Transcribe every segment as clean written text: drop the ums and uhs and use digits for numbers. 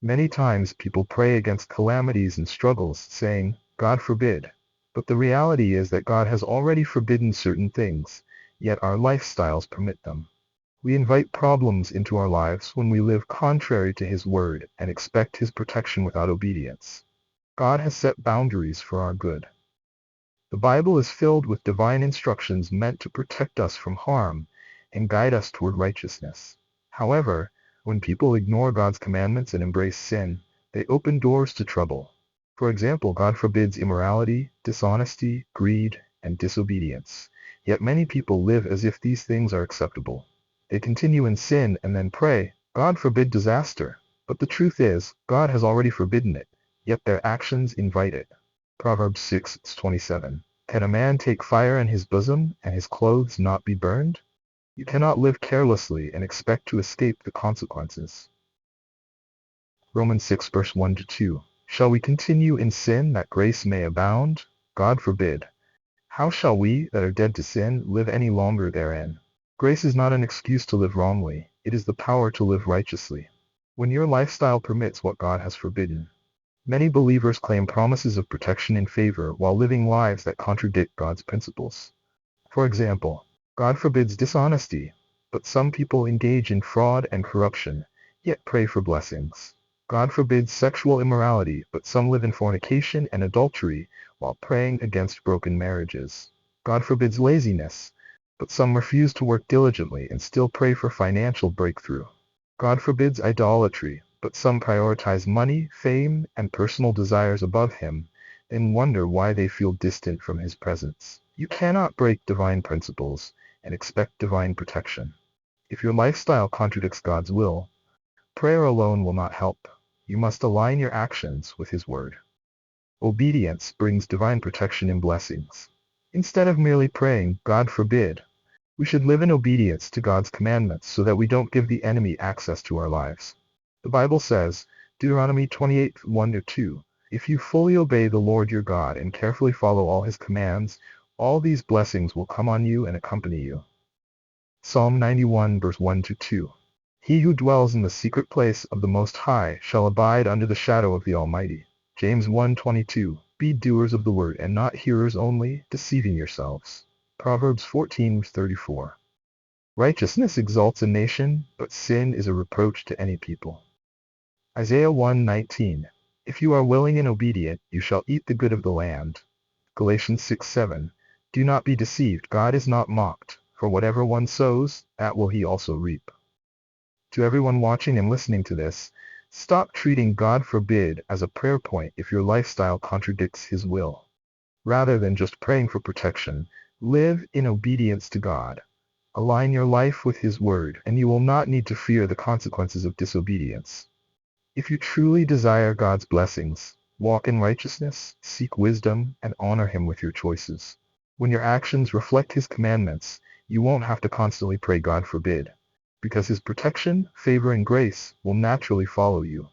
Many times people pray against calamities and struggles, saying, "God forbid." But the reality is that God has already forbidden certain things, yet our lifestyles permit them. We invite problems into our lives when we live contrary to His Word and expect His protection without obedience. God has set boundaries for our good. The Bible is filled with divine instructions meant to protect us from harm and guide us toward righteousness. However, when people ignore God's commandments and embrace sin, they open doors to trouble. For example, God forbids immorality, dishonesty, greed, and disobedience. Yet many people live as if these things are acceptable. They continue in sin and then pray, "God forbid disaster." But the truth is, God has already forbidden it, yet their actions invite it. Proverbs 6:27. Can a man take fire in his bosom and his clothes not be burned? You cannot live carelessly and expect to escape the consequences. Romans 6 verse 1-2. Shall we continue in sin that grace may abound? God forbid. How shall we, that are dead to sin, live any longer therein? Grace is not an excuse to live wrongly. It is the power to live righteously. When your lifestyle permits what God has forbidden. Many believers claim promises of protection and favor while living lives that contradict God's principles. For example, God forbids dishonesty, but some people engage in fraud and corruption, yet pray for blessings. God forbids sexual immorality, but some live in fornication and adultery while praying against broken marriages. God forbids laziness, but some refuse to work diligently and still pray for financial breakthrough. God forbids idolatry, but some prioritize money, fame, and personal desires above Him, and wonder why they feel distant from His presence. You cannot break divine principles and expect divine protection. If your lifestyle contradicts God's will, prayer alone will not help. You must align your actions with His Word. Obedience brings divine protection and blessings. Instead of merely praying, "God forbid," we should live in obedience to God's commandments so that we don't give the enemy access to our lives. The Bible says, Deuteronomy 28:1-2, "If you fully obey the Lord your God and carefully follow all His commands, all these blessings will come on you and accompany you." Psalm 91 verse 1-2. He who dwells in the secret place of the Most High shall abide under the shadow of the Almighty. James 1:22. Be doers of the word and not hearers only, deceiving yourselves. Proverbs 14:34. Righteousness exalts a nation, but sin is a reproach to any people. Isaiah 1:19. If you are willing and obedient, you shall eat the good of the land. Galatians 6:7. Do not be deceived, God is not mocked, for whatever one sows, that will he also reap. To everyone watching and listening to this, stop treating "God forbid" as a prayer point if your lifestyle contradicts His will. Rather than just praying for protection, live in obedience to God. Align your life with His Word, and you will not need to fear the consequences of disobedience. If you truly desire God's blessings, walk in righteousness, seek wisdom, and honor Him with your choices. When your actions reflect His commandments, you won't have to constantly pray "God forbid," because His protection, favor, and grace will naturally follow you.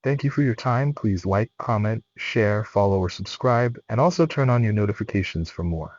Thank you for your time. Please like, comment, share, follow, or subscribe, and also turn on your notifications for more.